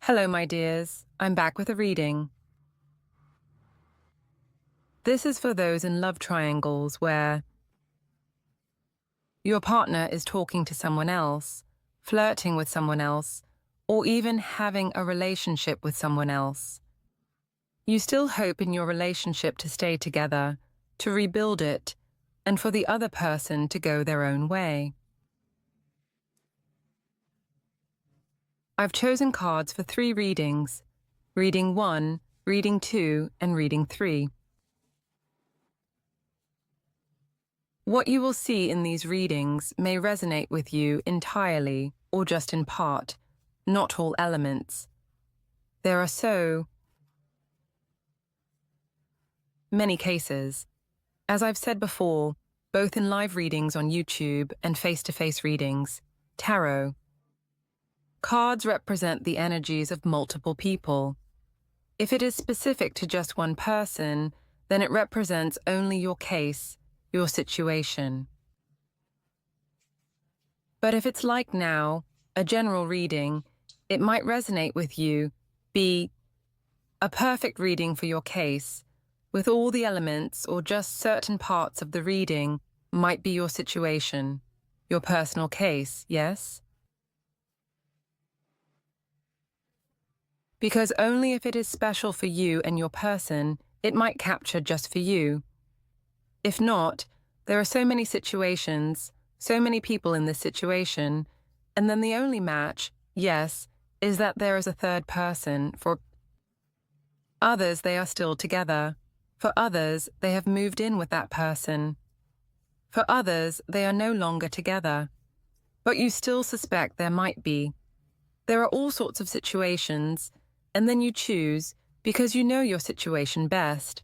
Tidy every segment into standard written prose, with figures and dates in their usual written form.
Hello, my dears. I'm back with a reading. This is for those in love triangles where your partner is talking to someone else, flirting with someone else, or even having a relationship with someone else. You still hope in your relationship to stay together, to rebuild it, and for the other person to go their own way. I've chosen cards for 3 readings: reading 1, reading 2, and reading 3. What you will see in these readings may resonate with you entirely or just in part, not all elements. There are so many cases. As I've said before, both in live readings on YouTube and face-to-face readings, tarot. Cards represent the energies of multiple people. If it is specific to just one person, then it represents only your case, your situation. But if it's like now, a general reading, it might resonate with you, be a perfect reading for your case, with all the elements or just certain parts of the reading might be your situation, your personal case, yes? Because only if it is special for you and your person, it might capture just for you. If not, there are so many situations, so many people in this situation, and then the only match, yes, is that there is a third person. For others, they are still together. For others, they have moved in with that person. For others, they are no longer together. But you still suspect there might be. There are all sorts of situations, and then you choose, because you know your situation best,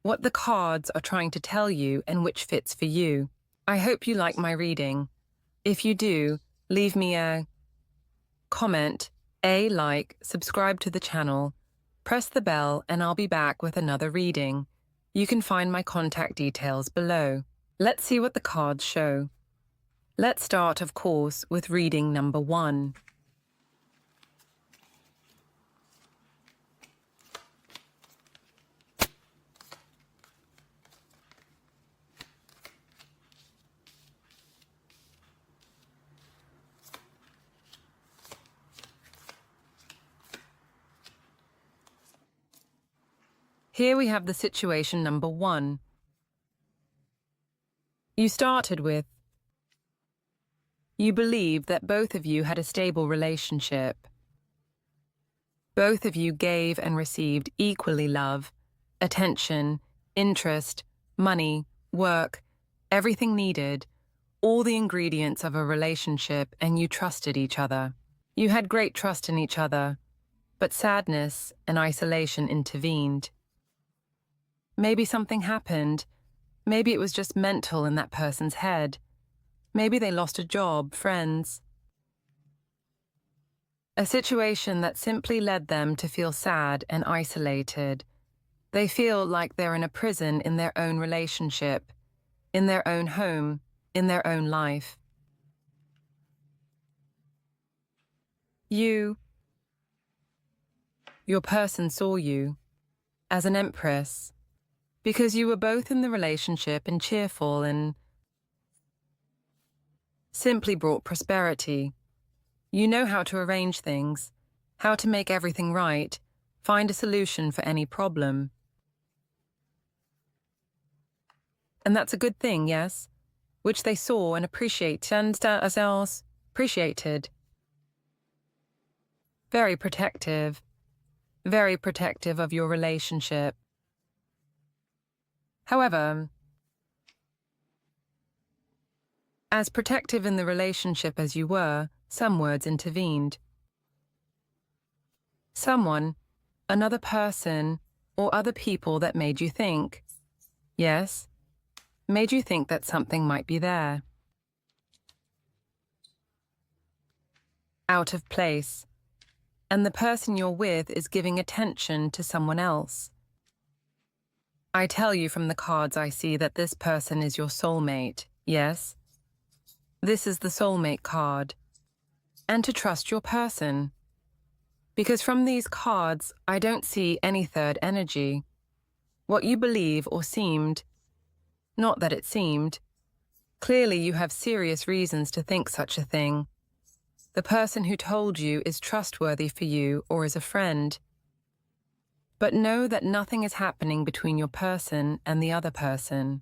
what the cards are trying to tell you and which fits for you. I hope you like my reading. If you do, leave me a comment, a like, subscribe to the channel, press the bell, and I'll be back with another reading. You can find my contact details below. Let's see what the cards show. Let's start, of course, with reading number 1. Here we have the situation number 1. You started with, you believe that both of you had a stable relationship. Both of you gave and received equally love, attention, interest, money, work, everything needed, all the ingredients of a relationship, and you trusted each other. You had great trust in each other, but sadness and isolation intervened. Maybe something happened. Maybe it was just mental in that person's head. Maybe they lost a job, friends. A situation that simply led them to feel sad and isolated. They feel like they're in a prison in their own relationship, in their own home, in their own life. Your person saw you as an empress, because you were both in the relationship and cheerful and simply brought prosperity. You know how to arrange things, how to make everything right, find a solution for any problem. And that's a good thing, yes? Which they saw and appreciated. Very protective of your relationship. However, as protective in the relationship as you were, some words intervened. Someone, another person, or other people that made you think. Yes, made you think that something might be there. Out of place. And the person you're with is giving attention to someone else. I tell you from the cards I see that this person is your soulmate, yes? This is the soulmate card. And to trust your person. Because from these cards, I don't see any third energy. What you believe or seemed, not that it seemed. Clearly you have serious reasons to think such a thing. The person who told you is trustworthy for you or is a friend. But know that nothing is happening between your person and the other person.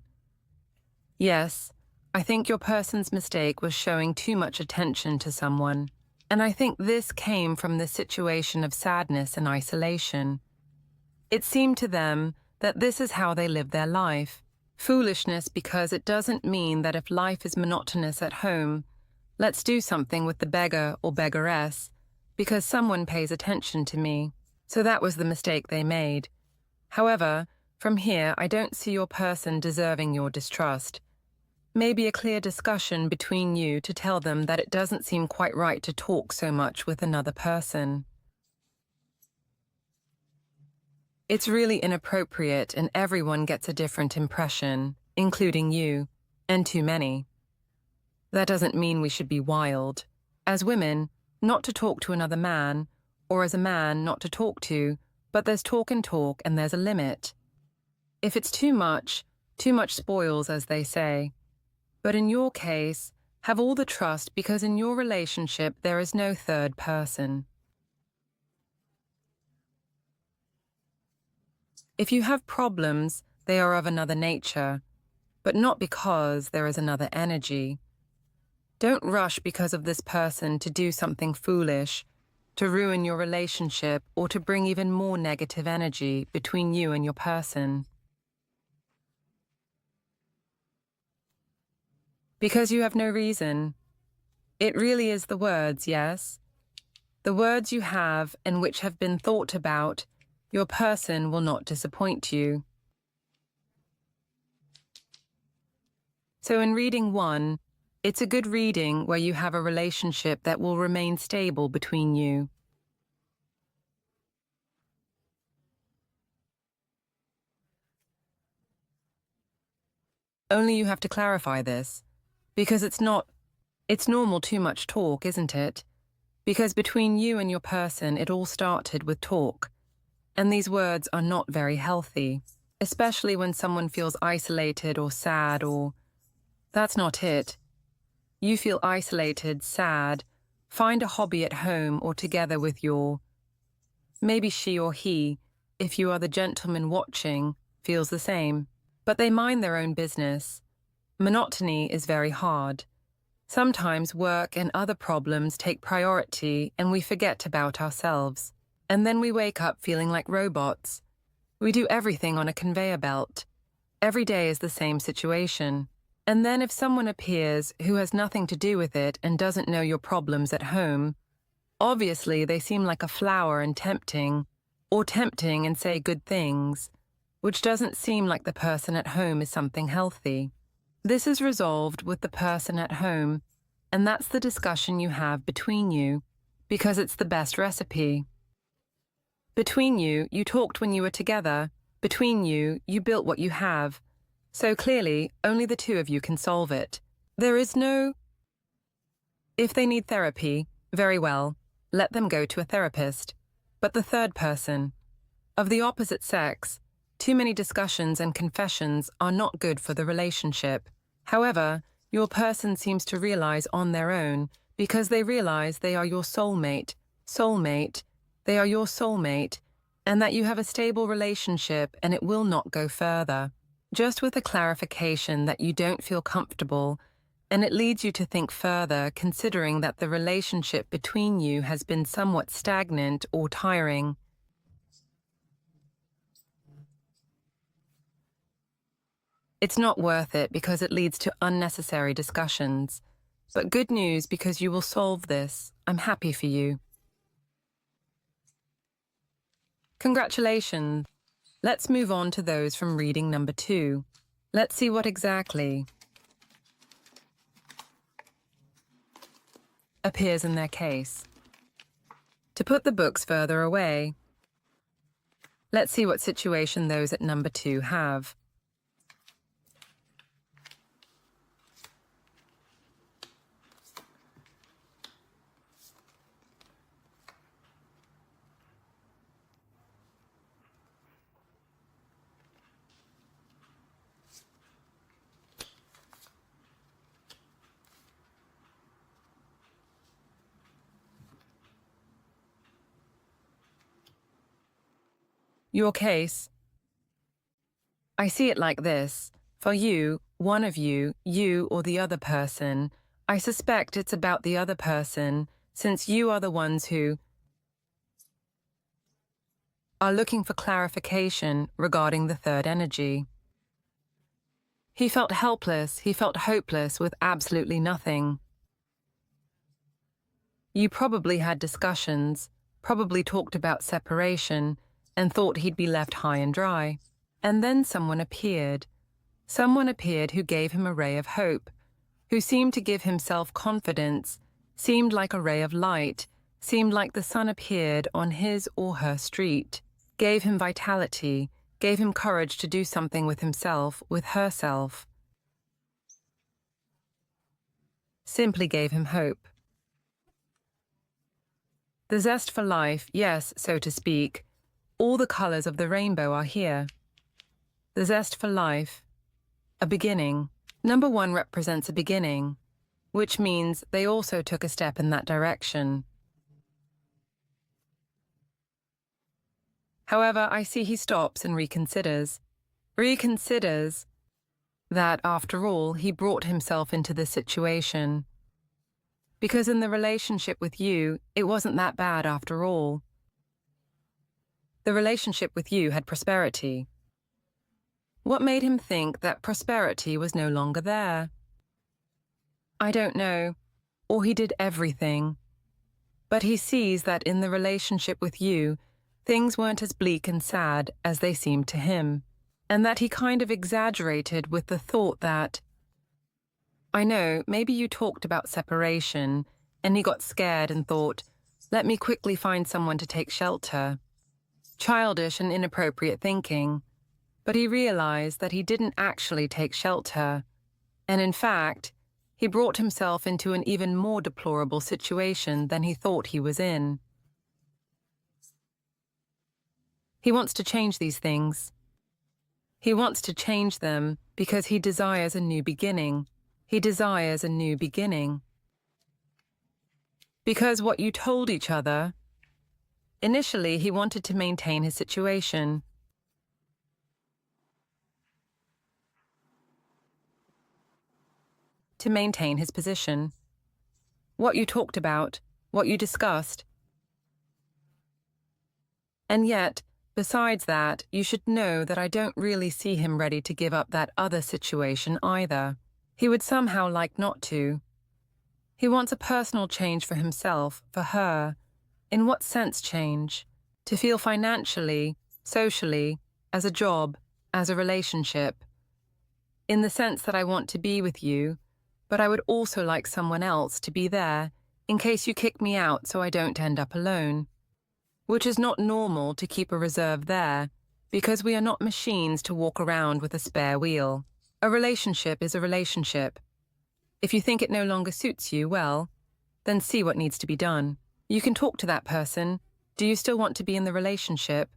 Yes, I think your person's mistake was showing too much attention to someone. And I think this came from the situation of sadness and isolation. It seemed to them that this is how they live their life. Foolishness, because it doesn't mean that if life is monotonous at home, let's do something with the beggar or beggaress, because someone pays attention to me. So that was the mistake they made. However, from here, I don't see your person deserving your distrust. Maybe a clear discussion between you to tell them that it doesn't seem quite right to talk so much with another person. It's really inappropriate and everyone gets a different impression, including you, and too many. That doesn't mean we should be wild. As women, not to talk to another man, or as a man not to talk to, but there's talk and talk and there's a limit. If it's too much spoils, as they say. But in your case, have all the trust because in your relationship there is no third person. If you have problems, they are of another nature, but not because there is another energy. Don't rush because of this person to do something foolish, to ruin your relationship or to bring even more negative energy between you and your person. Because you have no reason. It really is the words, yes? The words you have and which have been thought about, your person will not disappoint you. So in reading 1, it's a good reading where you have a relationship that will remain stable between you. Only you have to clarify this, because it's normal too much talk, isn't it? Because between you and your person, it all started with talk. And these words are not very healthy, especially when someone feels isolated or sad or... That's not it. You feel isolated, sad. Find a hobby at home or together with your... Maybe she or he, if you are the gentleman watching, feels the same. But they mind their own business. Monotony is very hard. Sometimes work and other problems take priority and we forget about ourselves. And then we wake up feeling like robots. We do everything on a conveyor belt. Every day is the same situation. And then if someone appears who has nothing to do with it and doesn't know your problems at home, obviously they seem like a flower and tempting, or tempting and say good things, which doesn't seem like the person at home is something healthy. This is resolved with the person at home, and that's the discussion you have between you, because it's the best recipe. Between you, you talked when you were together. Between you, you built what you have. So clearly, only the two of you can solve it. There is no... If they need therapy, very well, let them go to a therapist. But the third person, of the opposite sex, too many discussions and confessions are not good for the relationship. However, your person seems to realize on their own, because they realize they are your soulmate, they are your soulmate, and that you have a stable relationship and it will not go further. Just with a clarification that you don't feel comfortable, and it leads you to think further considering that the relationship between you has been somewhat stagnant or tiring. It's not worth it because it leads to unnecessary discussions. But good news because you will solve this. I'm happy for you. Congratulations. Let's move on to those from reading number 2. Let's see what exactly appears in their case. To put the books further away, let's see what situation those at number 2 have. Your case. I see it like this. For you, one of you, you or the other person, I suspect it's about the other person, since you are the ones who are looking for clarification regarding the third energy. He felt helpless, he felt hopeless with absolutely nothing. You probably had discussions, probably talked about separation, and thought he'd be left high and dry. And then someone appeared. Someone appeared who gave him a ray of hope, who seemed to give him self-confidence, seemed like a ray of light, seemed like the sun appeared on his or her street, gave him vitality, gave him courage to do something with himself, with herself. Simply gave him hope. The zest for life, yes, so to speak, all the colors of the rainbow are here. The zest for life, a beginning. Number 1 represents a beginning, which means they also took a step in that direction. However, I see he stops and reconsiders. Reconsiders that, after all, he brought himself into this situation. Because in the relationship with you, it wasn't that bad after all. The relationship with you had prosperity. What made him think that prosperity was no longer there? I don't know. Or he did everything. But he sees that in the relationship with you, things weren't as bleak and sad as they seemed to him, and that he kind of exaggerated with the thought that, I know, maybe you talked about separation, and he got scared and thought, let me quickly find someone to take shelter. Childish and inappropriate thinking. But he realized that he didn't actually take shelter, and in fact, he brought himself into an even more deplorable situation than he thought he was in. He wants to change these things. He wants to change them because he desires a new beginning. He desires a new beginning. Because what you told each other, initially he wanted to maintain his situation. To maintain his position. What you talked about, what you discussed. And yet, besides that, you should know that I don't really see him ready to give up that other situation either. He would somehow like not to. He wants a personal change for himself, for her. In what sense change? To feel financially, socially, as a job, as a relationship. In the sense that I want to be with you, but I would also like someone else to be there in case you kick me out so I don't end up alone. Which is not normal to keep a reserve there, because we are not machines to walk around with a spare wheel. A relationship is a relationship. If you think it no longer suits you, well, then see what needs to be done. You can talk to that person. Do you still want to be in the relationship?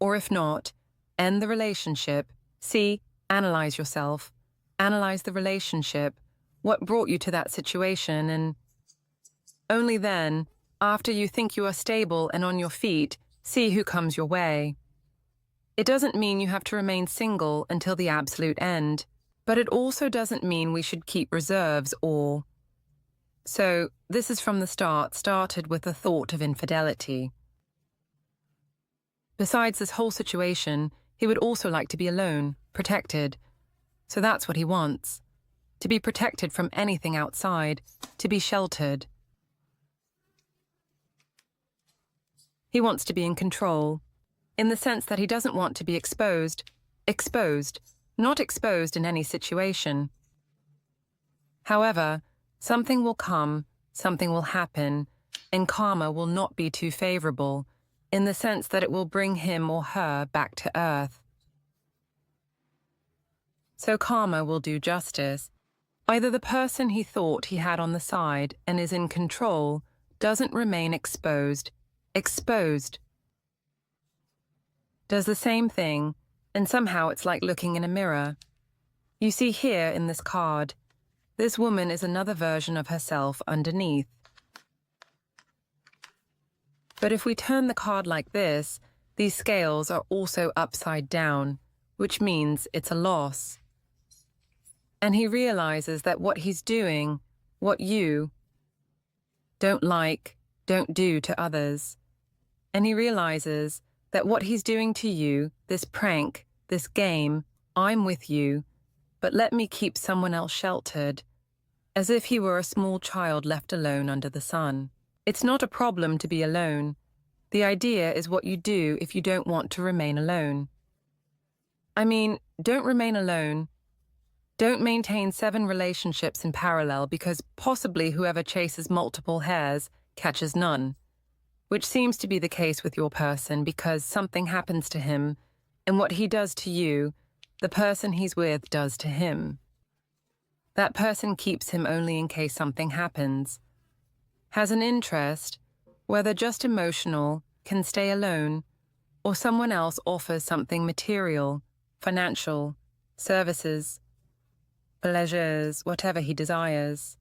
Or if not, end the relationship. See, analyze yourself. Analyze the relationship. What brought you to that situation, and only then, after you think you are stable and on your feet, see who comes your way. It doesn't mean you have to remain single until the absolute end, but it also doesn't mean we should keep reserves or... So, this is from the start, started with the thought of infidelity. Besides this whole situation, he would also like to be alone, protected. So that's what he wants. To be protected from anything outside, to be sheltered. He wants to be in control, in the sense that he doesn't want to be exposed, not exposed in any situation. However, something will come, something will happen, and karma will not be too favorable, in the sense that it will bring him or her back to earth. So karma will do justice. Either the person he thought he had on the side and is in control doesn't remain exposed, does the same thing, and somehow it's like looking in a mirror. You see here in this card, this woman is another version of herself underneath. But if we turn the card like this, these scales are also upside down, which means it's a loss. And he realizes that what he's doing, what you don't like, don't do to others. And he realizes that what he's doing to you, this prank, this game, I'm with you, but let me keep someone else sheltered, as if he were a small child left alone under the sun. It's not a problem to be alone. The idea is what you do if you don't want to remain alone. I mean, don't remain alone. Don't maintain 7 relationships in parallel because possibly whoever chases multiple hares catches none, which seems to be the case with your person because something happens to him, and what he does to you, the person he's with does to him. That person keeps him only in case something happens. Has an interest, whether just emotional, can stay alone, or someone else offers something material, financial, services, pleasures, whatever he desires.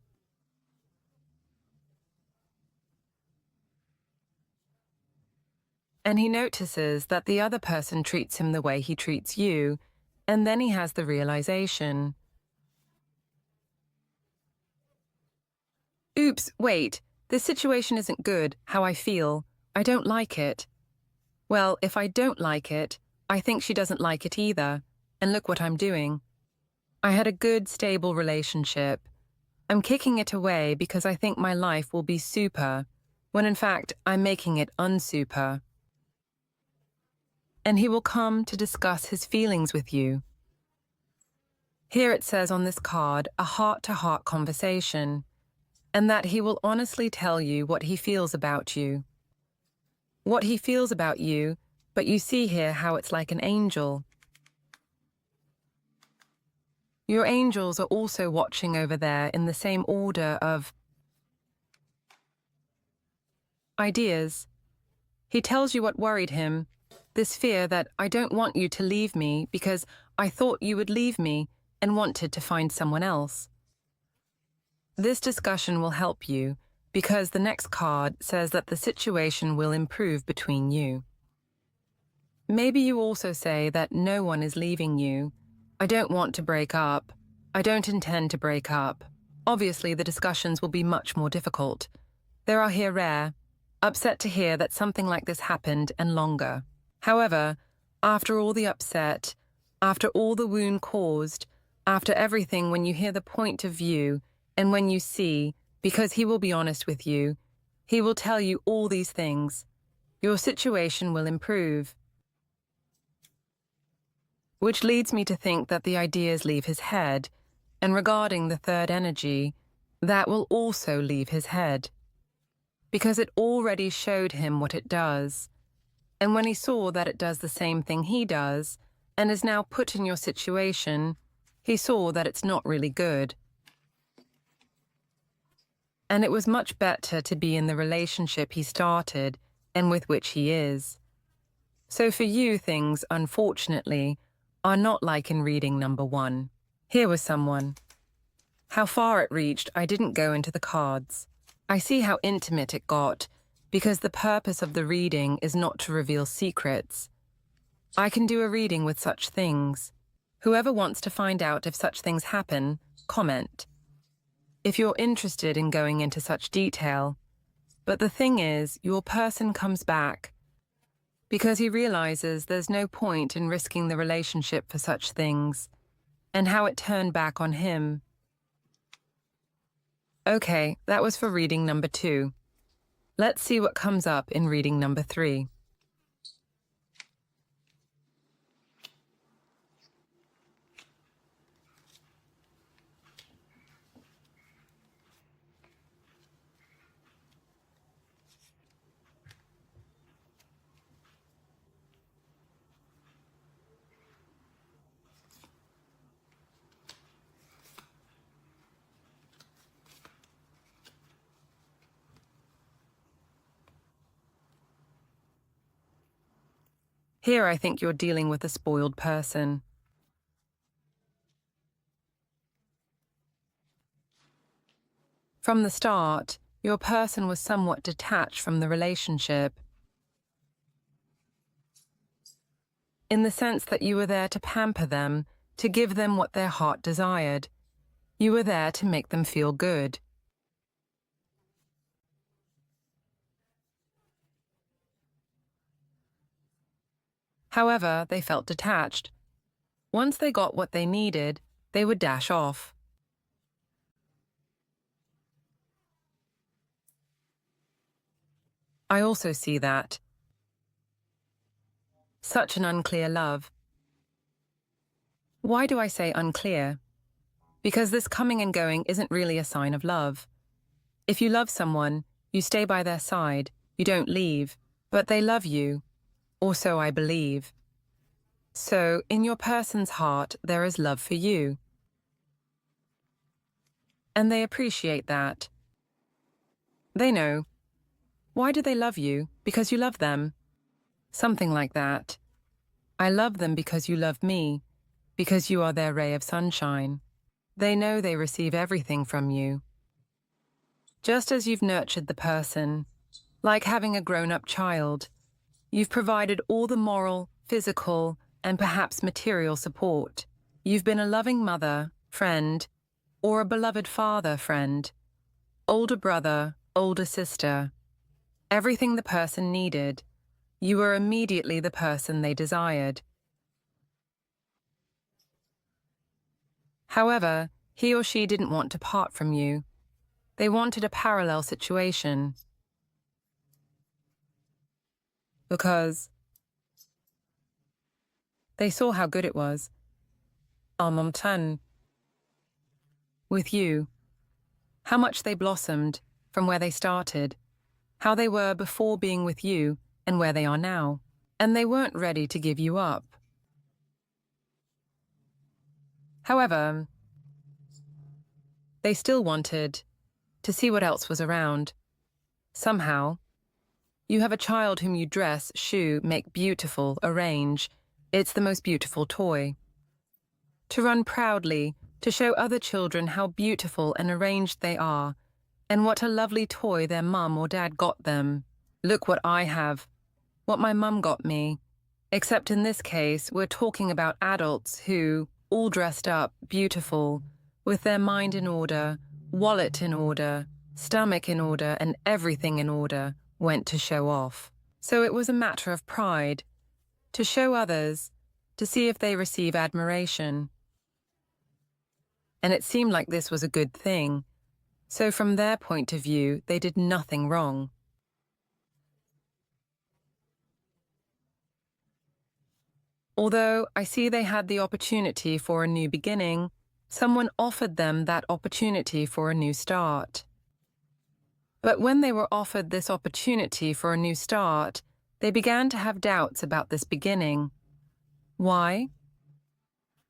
And he notices that the other person treats him the way he treats you, and then he has the realization. Oops, wait, this situation isn't good, how I feel. I don't like it. Well, if I don't like it, I think she doesn't like it either, and look what I'm doing. I had a good, stable relationship. I'm kicking it away because I think my life will be super, when in fact I'm making it unsuper. And he will come to discuss his feelings with you. Here it says on this card, a heart-to-heart conversation, and that he will honestly tell you what he feels about you. What he feels about you, but you see here how it's like an angel. Your angels are also watching over there in the same order of ideas. He tells you what worried him, this fear that I don't want you to leave me because I thought you would leave me and wanted to find someone else. This discussion will help you because the next card says that the situation will improve between you. Maybe you also say that no one is leaving you. I don't want to break up. I don't intend to break up. Obviously, the discussions will be much more difficult. There are here rare, upset to hear that something like this happened and longer. However, after all the upset, after all the wound caused, after everything, when you hear the point of view and when you see, because he will be honest with you, he will tell you all these things, your situation will improve. Which leads me to think that the ideas leave his head, and regarding the third energy, that will also leave his head. Because it already showed him what it does. And when he saw that it does the same thing he does, and is now put in your situation, he saw that it's not really good. And it was much better to be in the relationship he started and with which he is. So for you, things, unfortunately, are not like in reading number 1. Here was someone. How far it reached, I didn't go into the cards. I see how intimate it got, because the purpose of the reading is not to reveal secrets. I can do a reading with such things. Whoever wants to find out if such things happen, comment. If you're interested in going into such detail. But the thing is, your person comes back because he realizes there's no point in risking the relationship for such things, and how it turned back on him. Okay, that was for reading number 2. Let's see what comes up in reading number 3. Here I think you're dealing with a spoiled person. From the start, your person was somewhat detached from the relationship. in the sense that you were there to pamper them, to give them what their heart desired. You were there to make them feel good. However, they felt detached. Once they got what they needed, they would dash off. I also see that. Such an unclear love. Why do I say unclear? Because this coming and going isn't really a sign of love. If you love someone, you stay by their side, you don't leave, but they love you, or so I believe. So, in your person's heart, there is love for you. And they appreciate that. They know. Why do they love you? Because you love them. Something like that. I love them because you love me, because you are their ray of sunshine. They know they receive everything from you. Just as you've nurtured the person, like having a grown-up child, you've provided all the moral, physical, and perhaps material support. You've been a loving mother, friend, or a beloved father, friend, older brother, older sister. Everything the person needed. You were immediately the person they desired. However, he or she didn't want to part from you. They wanted a parallel situation. Because they saw how good it was. En ton. With you. How much they blossomed from where they started. How they were before being with you and where they are now. And they weren't ready to give you up. However, they still wanted to see what else was around. Somehow, you have a child whom you dress, shoe, make beautiful, arrange. It's the most beautiful toy. To run proudly, to show other children how beautiful and arranged they are, and what a lovely toy their mum or dad got them. Look what I have, what my mum got me. Except in this case, we're talking about adults who, all dressed up, beautiful, with their mind in order, wallet in order, stomach in order, and everything in order, went to show off. So it was a matter of pride, to show others, to see if they receive admiration. And it seemed like this was a good thing. So from their point of view, they did nothing wrong. Although I see they had the opportunity for a new beginning, someone offered them that opportunity for a new start. But when they were offered this opportunity for a new start, they began to have doubts about this beginning. Why?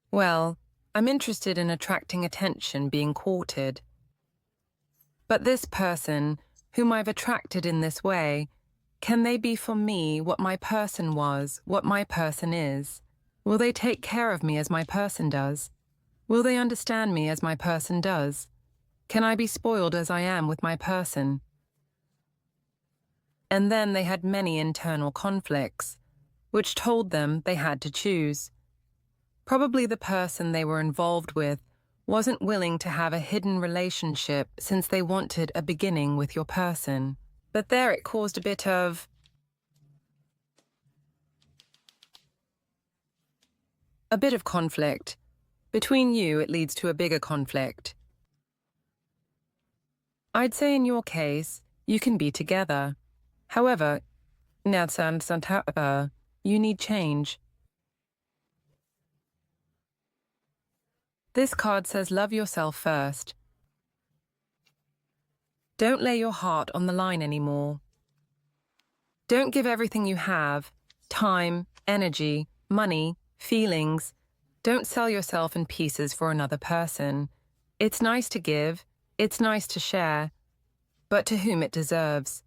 Well, I'm interested in attracting attention, being courted. But this person, whom I've attracted in this way, can they be for me what my person was, what my person is? Will they take care of me as my person does? Will they understand me as my person does? Can I be spoiled as I am with my person? And then they had many internal conflicts, which told them they had to choose. Probably the person they were involved with wasn't willing to have a hidden relationship since they wanted a beginning with your person. But there it caused a bit of conflict. Between you, it leads to a bigger conflict. I'd say in your case, you can be together. However, you need change. This card says love yourself first. Don't lay your heart on the line anymore. Don't give everything you have, time, energy, money, feelings. Don't sell yourself in pieces for another person. It's nice to give, it's nice to share, but to whom it deserves.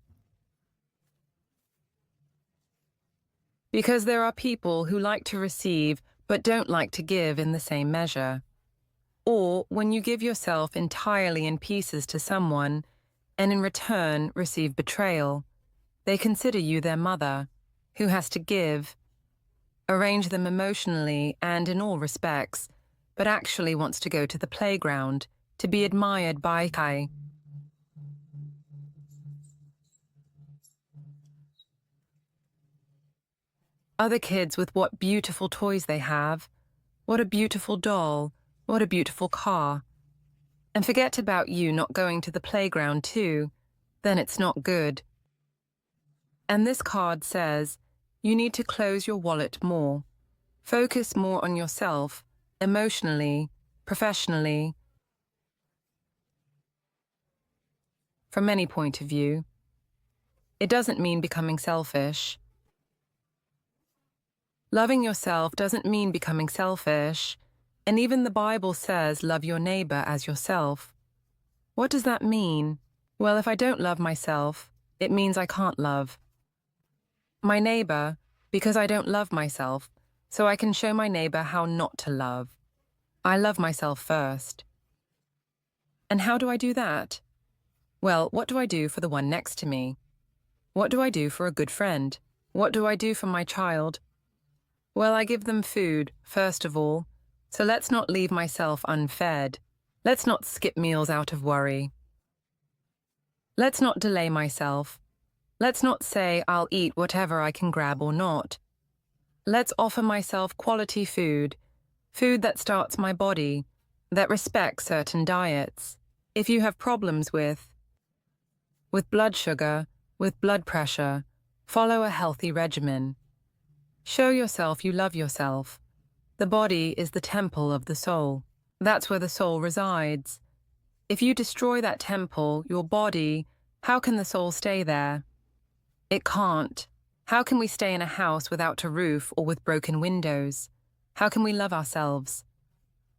Because there are people who like to receive but don't like to give in the same measure. Or when you give yourself entirely in pieces to someone, and in return receive betrayal, they consider you their mother, who has to give. arrange them emotionally and in all respects, but actually wants to go to the playground, to be admired by other kids with what beautiful toys they have, what a beautiful doll, what a beautiful car. And forget about you not going to the playground too, then it's not good. And this card says, you need to close your wallet more. Focus more on yourself, emotionally, professionally, from any point of view. It doesn't mean becoming selfish. Loving yourself doesn't mean becoming selfish, and even the Bible says love your neighbor as yourself. What does that mean? Well, if I don't love myself, it means I can't love my neighbor, because I don't love myself, so I can show my neighbor how not to love. I love myself first. And how do I do that? Well, what do I do for the one next to me? What do I do for a good friend? What do I do for my child? Well, I give them food, first of all, so let's not leave myself unfed. Let's not skip meals out of worry. Let's not delay myself. Let's not say I'll eat whatever I can grab or not. Let's offer myself quality food, food that starts my body, that respects certain diets. If you have problems with blood sugar, with blood pressure, follow a healthy regimen. Show yourself you love yourself. The body is the temple of the soul. That's where the soul resides. If you destroy that temple, your body, how can the soul stay there? It can't. How can we stay in a house without a roof or with broken windows? How can we love ourselves?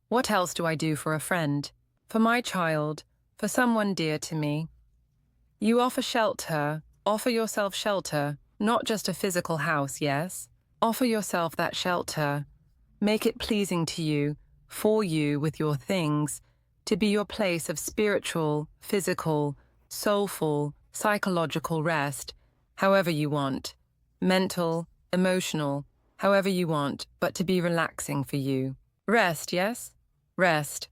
What else do I do for a friend? For my child, for someone dear to me? You offer shelter, offer yourself shelter, not just a physical house, yes? Offer yourself that shelter. Make it pleasing to you, for you with your things, to be your place of spiritual, physical, soulful, psychological rest, however you want, mental, emotional, however you want, but to be relaxing for you. Rest, yes? Rest.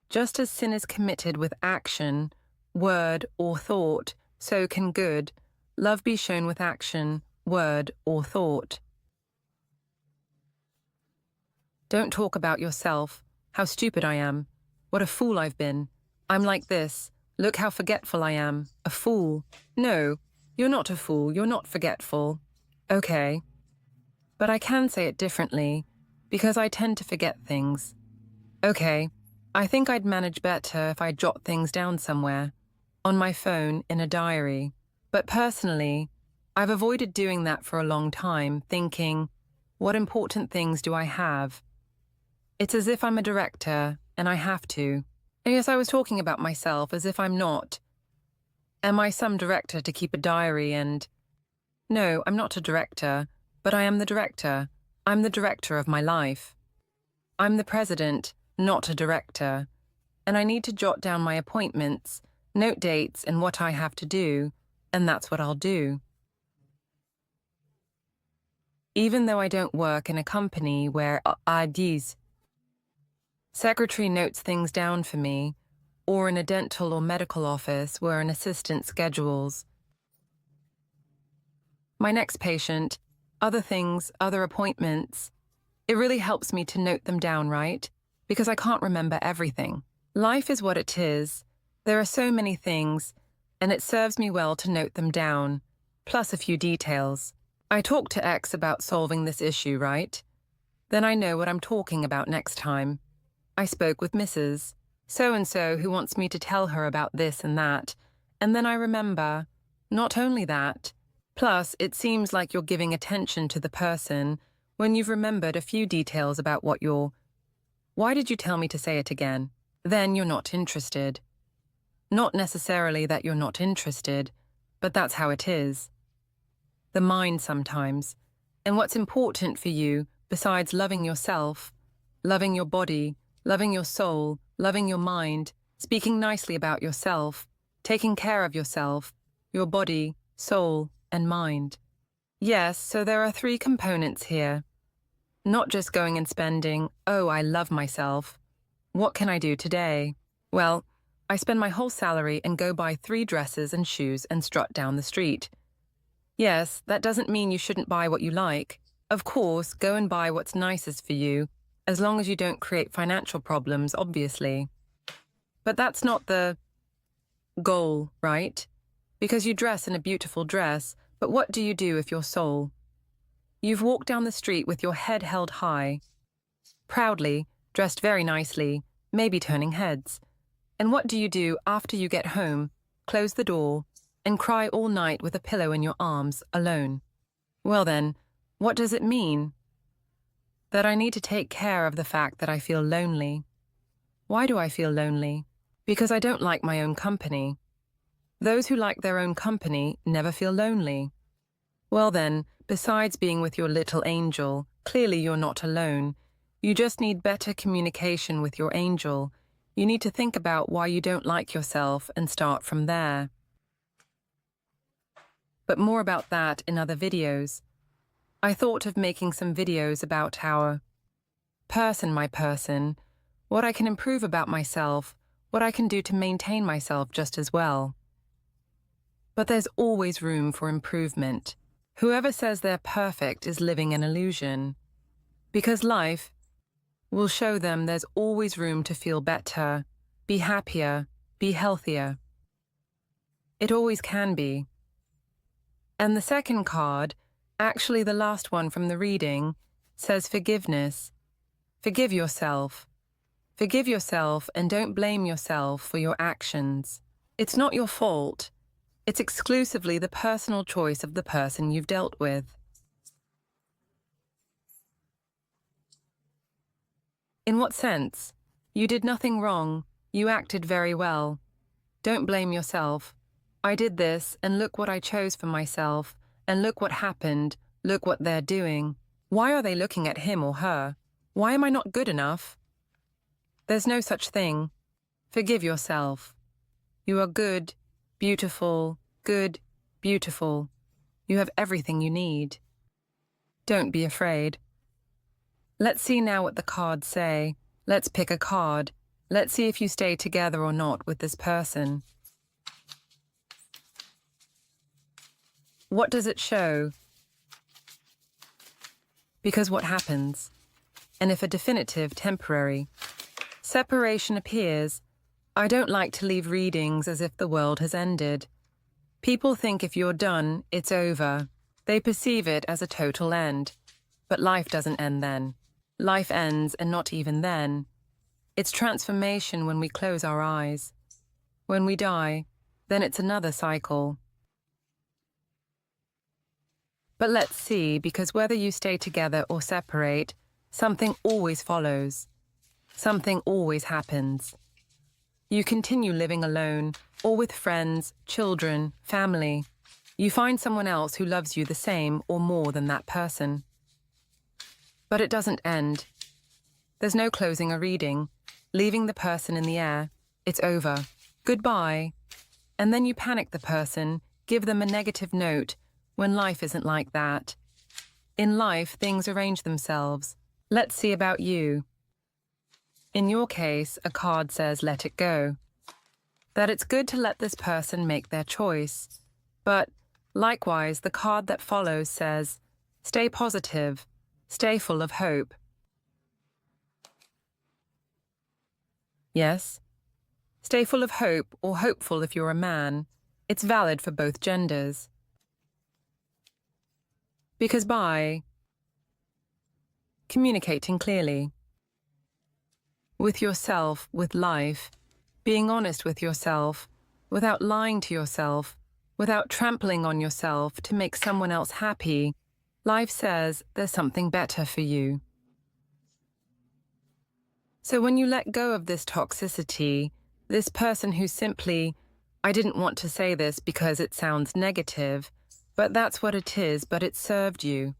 Just as sin is committed with action, word, or thought, so can good, love be shown with action, word, or thought. Don't talk about yourself, how stupid I am, what a fool I've been. I'm like this, look how forgetful I am, a fool. No, you're not a fool, you're not forgetful. Okay. But I can say it differently, because I tend to forget things. Okay, I think I'd manage better if I jot things down somewhere, on my phone, in a diary. But personally, I've avoided doing that for a long time, thinking, what important things do I have? It's as if I'm a director, and I have to. And yes, I was talking about myself as if I'm not. Am I some director to keep a diary and... No, I'm not a director, but I am the director. I'm the director of my life. I'm the president, not a director. And I need to jot down my appointments, note dates and what I have to do, and that's what I'll do. Even though I don't work in a company where IDs, secretary notes things down for me, or in a dental or medical office where an assistant schedules my next patient, other things, other appointments. It really helps me to note them down, right? Because I can't remember everything. Life is what it is. There are so many things, and it serves me well to note them down, plus a few details. I talked to X about solving this issue, right? Then I know what I'm talking about next time. I spoke with Mrs. So-and-so who wants me to tell her about this and that, and then I remember, not only that, plus it seems like you're giving attention to the person when you've remembered a few details about what you're... Why did you tell me to say it again? Then you're not interested. Not necessarily that you're not interested, but that's how it is. The mind sometimes. And what's important for you, besides loving yourself, loving your body, loving your soul, loving your mind, speaking nicely about yourself, taking care of yourself, your body, soul, and mind. Yes, so there are three components here. Not just going and spending, oh, I love myself. What can I do today? Well, I spend my whole salary and go buy 3 dresses and shoes and strut down the street. Yes, that doesn't mean you shouldn't buy what you like. Of course, go and buy what's nicest for you, as long as you don't create financial problems, obviously. But that's not the goal, right? Because you dress in a beautiful dress, but what do you do if you're sole? You've walked down the street with your head held high, proudly, dressed very nicely, maybe turning heads. And what do you do after you get home, close the door, and cry all night with a pillow in your arms, alone? Well then, what does it mean? That I need to take care of the fact that I feel lonely. Why do I feel lonely? Because I don't like my own company. Those who like their own company never feel lonely. Well then, besides being with your little angel, clearly you're not alone. You just need better communication with your angel. You need to think about why you don't like yourself and start from there. But more about that in other videos. I thought of making some videos about our my person, what I can improve about myself, what I can do to maintain myself just as well. But there's always room for improvement. Whoever says they're perfect is living an illusion. Because life will show them there's always room to feel better, be happier, be healthier. It always can be. And the second card, actually the last one from the reading, says forgiveness. Forgive yourself. Forgive yourself and don't blame yourself for your actions. It's not your fault. It's exclusively the personal choice of the person you've dealt with. In what sense? You did nothing wrong. You acted very well. Don't blame yourself. I did this, and look what I chose for myself, and look what happened, look what they're doing. Why are they looking at him or her? Why am I not good enough? There's no such thing. Forgive yourself. You are good, beautiful, good, beautiful. You have everything you need. Don't be afraid. Let's see now what the cards say. Let's pick a card. Let's see if you stay together or not with this person. What does it show? Because what happens? And if a definitive, temporary separation appears, I don't like to leave readings as if the world has ended. People think if you're done, it's over. They perceive it as a total end. But life doesn't end then. Life ends, and not even then. It's transformation when we close our eyes. When we die, then it's another cycle. But let's see, because whether you stay together or separate, something always follows. Something always happens. You continue living alone, or with friends, children, family. You find someone else who loves you the same or more than that person. But it doesn't end. There's no closing a reading, leaving the person in the air. It's over. Goodbye. And then you panic the person, give them a negative note, when life isn't like that. In life, things arrange themselves. Let's see about you. In your case, a card says let it go. That it's good to let this person make their choice. But, likewise, the card that follows says, stay positive, stay full of hope. Yes? Stay full of hope, or hopeful if you're a man. It's valid for both genders. Because by communicating clearly with yourself, with life, being honest with yourself, without lying to yourself, without trampling on yourself to make someone else happy, life says there's something better for you. So when you let go of this toxicity, this person who simply, I didn't want to say this because it sounds negative, but that's what it is, but it served you.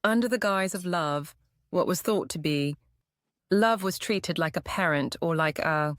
Under the guise of love, what was thought to be, love was treated like a parent or like a